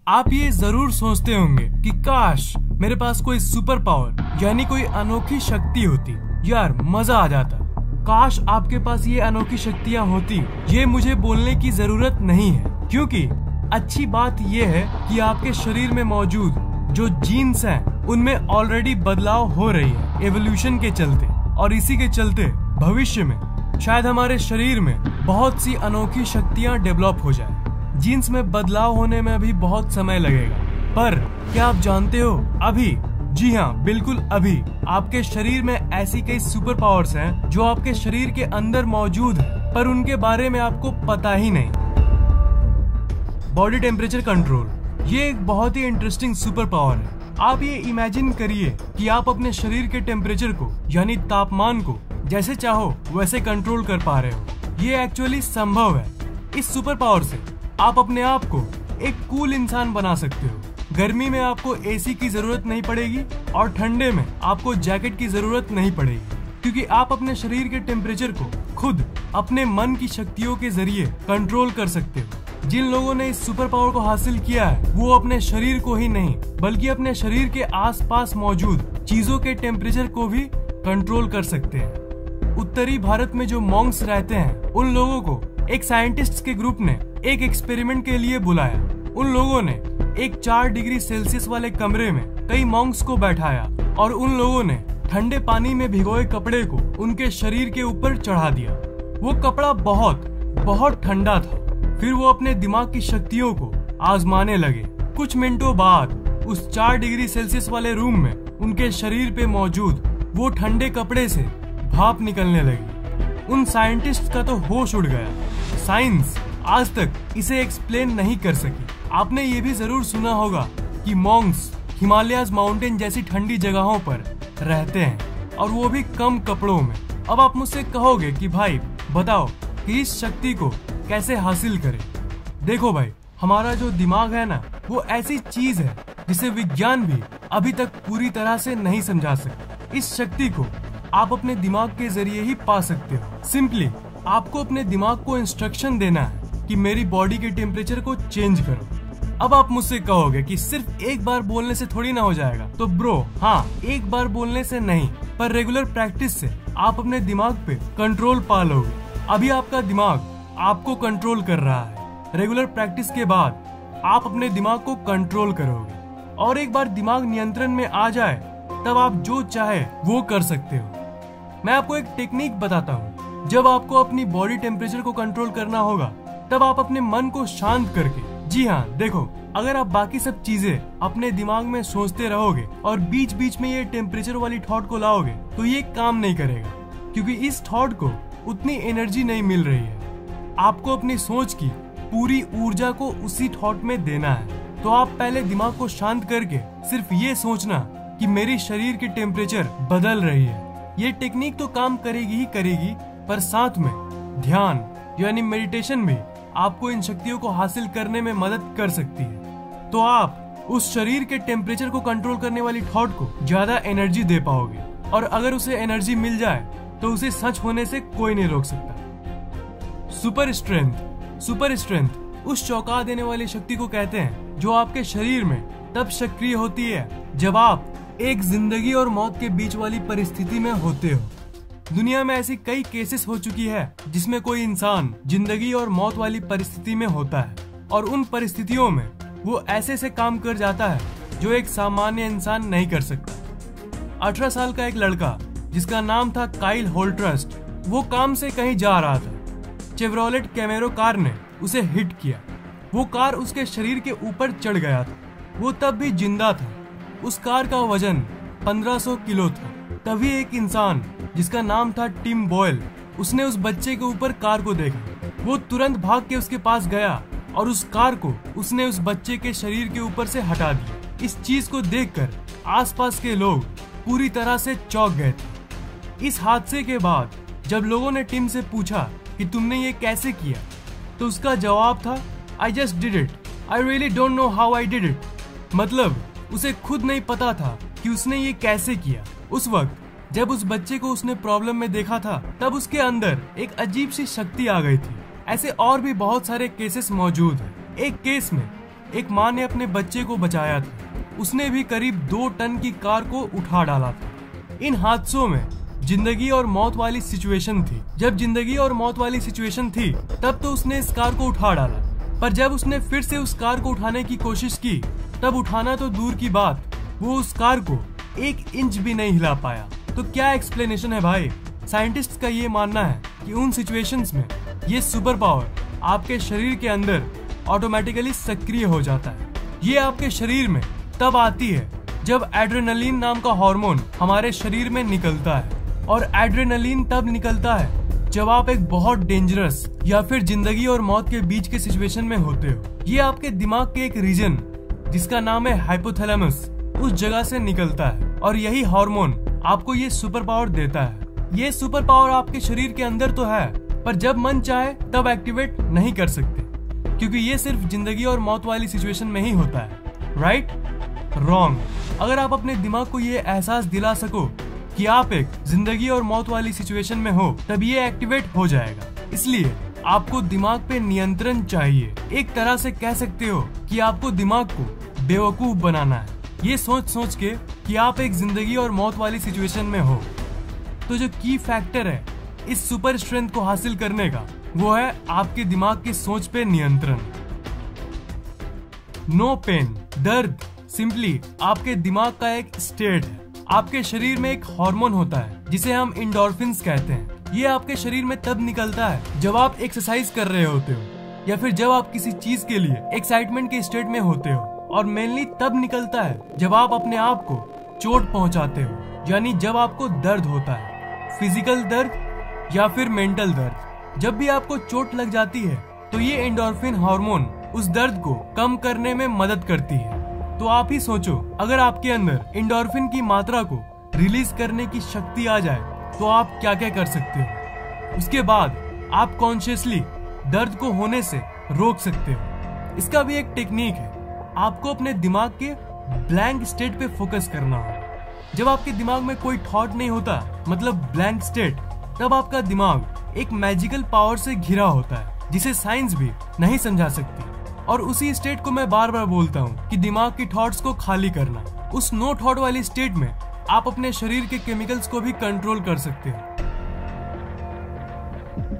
आप ये जरूर सोचते होंगे कि काश मेरे पास कोई सुपर पावर यानी कोई अनोखी शक्ति होती, यार मजा आ जाता। काश आपके पास ये अनोखी शक्तियाँ होती, ये मुझे बोलने की जरूरत नहीं है, क्योंकि अच्छी बात ये है कि आपके शरीर में मौजूद जो जीन्स हैं उनमें ऑलरेडी बदलाव हो रही है एवोल्यूशन के चलते, और इसी के चलते भविष्य में शायद हमारे शरीर में बहुत सी अनोखी शक्तियाँ डेवलप हो जाए। जीन्स में बदलाव होने में अभी बहुत समय लगेगा, पर क्या आप जानते हो अभी, जी हाँ बिल्कुल अभी, आपके शरीर में ऐसी कई सुपर पावर्स हैं जो आपके शरीर के अंदर मौजूद है, पर उनके बारे में आपको पता ही नहीं। बॉडी टेम्परेचर कंट्रोल, ये एक बहुत ही इंटरेस्टिंग सुपर पावर है। आप ये इमेजिन करिए कि आप अपने शरीर के टेम्परेचर को यानी तापमान को जैसे चाहो वैसे कंट्रोल कर पा रहे हो। ये एक्चुअली संभव है। इस सुपर पावर से आप अपने आप को एक कूल इंसान बना सकते हो। गर्मी में आपको एसी की जरूरत नहीं पड़ेगी और ठंडे में आपको जैकेट की जरूरत नहीं पड़ेगी, क्योंकि आप अपने शरीर के टेम्परेचर को खुद अपने मन की शक्तियों के जरिए कंट्रोल कर सकते हो। जिन लोगों ने इस सुपर पावर को हासिल किया है वो अपने शरीर को ही नहीं बल्कि अपने शरीर के आसपास मौजूद चीजों के टेम्परेचर को भी कंट्रोल कर सकते हैं। उत्तरी भारत में जो मॉन्क्स रहते हैं उन लोगों को एक साइंटिस्ट के ग्रुप ने एक एक्सपेरिमेंट के लिए बुलाया। उन लोगों ने एक 4 डिग्री सेल्सियस वाले कमरे में कई मॉन्क्स को बैठाया और उन लोगों ने ठंडे पानी में भिगोए कपड़े को उनके शरीर के ऊपर चढ़ा दिया। वो कपड़ा बहुत ठंडा था। फिर वो अपने दिमाग की शक्तियों को आजमाने लगे। कुछ मिनटों बाद उस 4 डिग्री सेल्सियस वाले रूम में उनके शरीर पे मौजूद वो ठंडे कपड़े से भाप निकलने लगी। उन साइंटिस्ट का तो होश उड़ गया। साइंस आज तक इसे एक्सप्लेन नहीं कर सकी। आपने ये भी जरूर सुना होगा कि मॉन्क्स हिमालयाज माउंटेन जैसी ठंडी जगहों पर रहते हैं और वो भी कम कपड़ों में। अब आप मुझसे कहोगे कि भाई बताओ कि इस शक्ति को कैसे हासिल करें। देखो भाई, हमारा जो दिमाग है ना वो ऐसी चीज है जिसे विज्ञान भी अभी तक पूरी तरह से नहीं समझा सका। इस शक्ति को आप अपने दिमाग के जरिए ही पा सकते हो। सिंपली आपको अपने दिमाग को इंस्ट्रक्शन देना है कि मेरी बॉडी के टेम्परेचर को चेंज करो। अब आप मुझसे कहोगे कि सिर्फ एक बार बोलने से थोड़ी ना हो जाएगा। तो ब्रो हाँ, एक बार बोलने से नहीं, पर रेगुलर प्रैक्टिस से आप अपने दिमाग पे कंट्रोल पा लोगे। अभी आपका दिमाग आपको कंट्रोल कर रहा है। रेगुलर प्रैक्टिस के बाद आप अपने दिमाग को कंट्रोल करोगे और एक बार दिमाग नियंत्रण में आ जाए तब आप जो चाहे वो कर सकते हो। मैं आपको एक टेक्निक बताता हूँ। जब आपको अपनी बॉडी टेम्परेचर को कंट्रोल करना होगा तब आप अपने मन को शांत करके, जी हाँ देखो, अगर आप बाकी सब चीजें अपने दिमाग में सोचते रहोगे और बीच बीच में ये टेम्परेचर वाली थॉट को लाओगे तो ये काम नहीं करेगा, क्योंकि इस थॉट को उतनी एनर्जी नहीं मिल रही है। आपको अपनी सोच की पूरी ऊर्जा को उसी थॉट में देना है। तो आप पहले दिमाग को शांत करके सिर्फ ये सोचना कि मेरी शरीर की टेम्परेचर बदल रही है। ये टेक्निक तो काम करेगी ही करेगी, पर साथ में ध्यान यानी मेडिटेशन भी आपको इन शक्तियों को हासिल करने में मदद कर सकती है। तो आप उस शरीर के टेम्परेचर को कंट्रोल करने वाली थॉट को ज्यादा एनर्जी दे पाओगे, और अगर उसे एनर्जी मिल जाए तो उसे सच होने से कोई नहीं रोक सकता। सुपर स्ट्रेंथ उस चौंका देने वाली शक्ति को कहते हैं जो आपके शरीर में तब सक्रिय होती है जब आप एक जिंदगी और मौत के बीच वाली परिस्थिति में होते हो। दुनिया में ऐसी कई केसेस हो चुकी है जिसमें कोई इंसान जिंदगी और मौत वाली परिस्थिति में होता है और उन परिस्थितियों में वो ऐसे काम कर जाता है जो एक सामान्य इंसान नहीं कर सकता। 18 साल का एक लड़का जिसका नाम था काइल होल्ट्रस्ट, वो काम से कहीं जा रहा था। चेवरोलेट कैमेरो कार ने उसे हिट किया। वो कार उसके शरीर के ऊपर चढ़ गया था। वो तब भी जिंदा था। उस कार का वजन 1500 किलो था। तभी एक इंसान जिसका नाम था टिम बॉयल, उसने उस बच्चे के ऊपर कार को देखा। वो तुरंत भाग के उसके पास गया और उस कार को उसने उस बच्चे के शरीर के ऊपर से हटा दिया। इस चीज को देखकर आसपास के लोग पूरी तरह से चौंक गए थे। इस हादसे के बाद जब लोगों ने टिम से पूछा कि तुमने ये कैसे किया, तो उसका जवाब था, I just did it. I really don't know how I did it. मतलब उसे खुद नहीं पता था कि उसने ये कैसे किया। उस वक्त जब उस बच्चे को उसने प्रॉब्लम में देखा था तब उसके अंदर एक अजीब सी शक्ति आ गई थी। ऐसे और भी बहुत सारे केसेस मौजूद हैं। एक केस में एक माँ ने अपने बच्चे को बचाया था। उसने भी करीब 2 टन की कार को उठा डाला था। इन हादसों में जिंदगी और मौत वाली सिचुएशन थी। जब जिंदगी और मौत वाली सिचुएशन थी तब तो उसने इस कार को उठा डाला, पर जब उसने फिर से उस कार को उठाने की कोशिश की तब उठाना तो दूर की बात, वो उस कार को 1 इंच भी नहीं हिला पाया। तो क्या एक्सप्लेनेशन है भाई? साइंटिस्ट का ये मानना है कि उन सिचुएशंस में ये सुपर पावर आपके शरीर के अंदर ऑटोमेटिकली सक्रिय हो जाता है। ये आपके शरीर में तब आती है जब एड्रेनलिन नाम का हार्मोन हमारे शरीर में निकलता है, और एड्रेनलिन तब निकलता है जब आप एक बहुत डेंजरस या फिर जिंदगी और मौत के बीच के सिचुएशन में होते हो। ये आपके दिमाग के एक रीजन जिसका नाम है हाइपोथैलेमस, उस जगह से निकलता है, और यही हार्मोन आपको ये सुपर पावर देता है। ये सुपर पावर आपके शरीर के अंदर तो है, पर जब मन चाहे तब एक्टिवेट नहीं कर सकते, क्योंकि ये सिर्फ जिंदगी और मौत वाली सिचुएशन में ही होता है। राइट? रॉन्ग। अगर आप अपने दिमाग को ये एहसास दिला सको कि आप एक जिंदगी और मौत वाली सिचुएशन में हो, तब ये एक्टिवेट हो जाएगा। इसलिए आपको दिमाग पे नियंत्रण चाहिए। एक तरह से कह सकते हो कि आपको दिमाग को बेवकूफ बनाना है, ये सोच सोच के कि आप एक जिंदगी और मौत वाली सिचुएशन में हो। तो जो की फैक्टर है इस सुपर स्ट्रेंथ को हासिल करने का, वो है आपके दिमाग की सोच पे नियंत्रण। नो पेन, दर्द सिंपली आपके दिमाग का एक स्टेट है। आपके शरीर में एक हार्मोन होता है जिसे हम एंडोर्फिन्स कहते हैं। ये आपके शरीर में तब निकलता है जब आप एक्सरसाइज कर रहे होते हो, या फिर जब आप किसी चीज के लिए एक्साइटमेंट के स्टेट में होते हो, और मेनली तब निकलता है जब आप अपने आप को चोट पहुंचाते हो, यानी जब आपको दर्द होता है, फिजिकल दर्द या फिर मेंटल दर्द। जब भी आपको चोट लग जाती है तो ये एंडोर्फिन हार्मोन उस दर्द को कम करने में मदद करती है। तो आप ही सोचो, अगर आपके अंदर एंडोर्फिन की मात्रा को रिलीज करने की शक्ति आ जाए तो आप क्या क्या कर सकते हो। उसके बाद आप कॉन्शियसली दर्द को होने से रोक सकते हो। इसका भी एक टेक्निक है। आपको अपने दिमाग के ब्लैंक स्टेट पे फोकस करना होगा। जब आपके दिमाग में कोई थॉट नहीं होता, मतलब ब्लैंक स्टेट, तब आपका दिमाग एक मैजिकल पावर से घिरा होता है जिसे साइंस भी नहीं समझा सकती। और उसी स्टेट को मैं बार बार बोलता हूँ कि दिमाग की थॉट्स को खाली करना। उस नो थॉट वाली स्टेट में आप अपने शरीर के केमिकल्स को भी कंट्रोल कर सकते हो।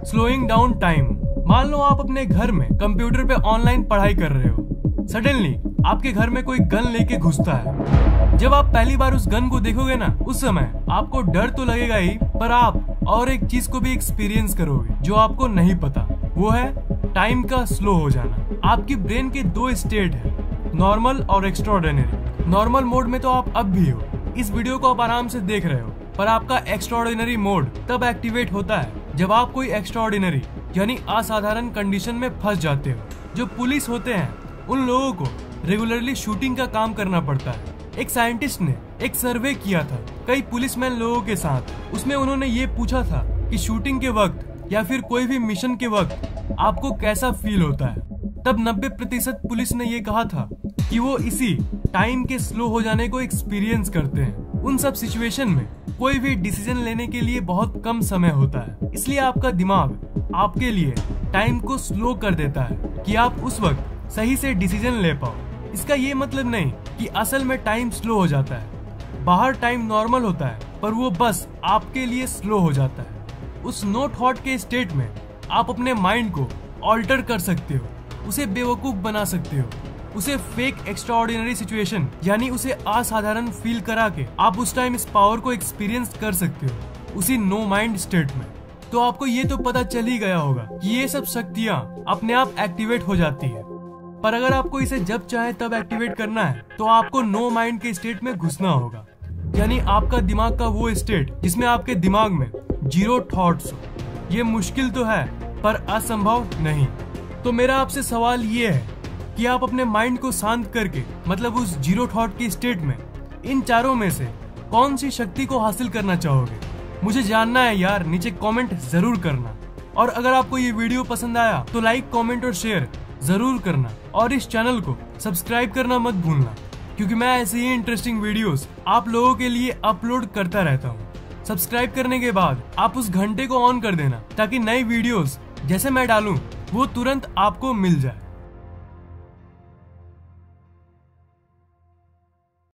Slowing down time. मान लो आप अपने घर में कंप्यूटर पे ऑनलाइन पढ़ाई कर रहे हो। सडनली आपके घर में कोई गन लेके घुसता है। जब आप पहली बार उस गन को देखोगे ना, उस समय आपको डर तो लगेगा ही, पर आप और एक चीज को भी एक्सपीरियंस करोगे जो आपको नहीं पता। वो है टाइम का स्लो हो जाना। आपकी ब्रेन के 2 स्टेट है, नॉर्मल और एक्स्ट्राऑर्डिनरी। नॉर्मल मोड में तो आप अब भी हो, इस वीडियो को आप आराम से देख रहे हो, पर आपका एक्स्ट्राऑर्डिनरी मोड तब एक्टिवेट होता है जब आप कोई एक्स्ट्राऑर्डिनरी यानी असाधारण कंडीशन में फंस जाते हो। जो पुलिस होते हैं उन लोगों को रेगुलरली शूटिंग का काम करना पड़ता है। एक साइंटिस्ट ने एक सर्वे किया था कई पुलिसमैन लोगों के साथ। उसमें उन्होंने ये पूछा था कि शूटिंग के वक्त या फिर कोई भी मिशन के वक्त आपको कैसा फील होता है। तब 90% पुलिस ने ये कहा था कि वो इसी टाइम के स्लो हो जाने को एक्सपीरियंस करते हैं। उन सब सिचुएशन में कोई भी डिसीजन लेने के लिए बहुत कम समय होता है, इसलिए आपका दिमाग आपके लिए टाइम को स्लो कर देता है कि आप उस वक्त सही से डिसीजन ले पाओ। इसका ये मतलब नहीं कि असल में टाइम स्लो हो जाता है। बाहर टाइम नॉर्मल होता है, पर वो बस आपके लिए स्लो हो जाता है। उस नो थॉट के स्टेट में आप अपने माइंड को ऑल्टर कर सकते हो, उसे बेवकूफ बना सकते हो, उसे फेक एक्स्ट्राऑर्डिनरी सिचुएशन यानी उसे असाधारण फील करा के आप उस टाइम इस पावर को एक्सपीरियंस कर सकते हो उसी नो माइंड स्टेट में। तो आपको ये तो पता चल ही गया होगा कि ये सब शक्तियाँ अपने आप एक्टिवेट हो जाती है, पर अगर आपको इसे जब चाहे तब एक्टिवेट करना है तो आपको नो माइंड के स्टेट में घुसना होगा, यानी आपका दिमाग का वो स्टेट जिसमें आपके दिमाग में 0 थॉट्स हो। ये मुश्किल तो है पर असंभव नहीं। तो मेरा आपसे सवाल ये है कि आप अपने माइंड को शांत करके, मतलब उस 0 थॉट की स्टेट में, इन चारों में से कौन सी शक्ति को हासिल करना चाहोगे? मुझे जानना है यार, नीचे कमेंट जरूर करना। और अगर आपको ये वीडियो पसंद आया तो लाइक, कमेंट और शेयर जरूर करना, और इस चैनल को सब्सक्राइब करना मत भूलना, क्योंकि मैं ऐसे ही इंटरेस्टिंग वीडियोस आप लोगों के लिए अपलोड करता रहता हूँ। सब्सक्राइब करने के बाद आप उस घंटे को ऑन कर देना ताकि नई वीडियोस जैसे मैं डालूं वो तुरंत आपको मिल जाए।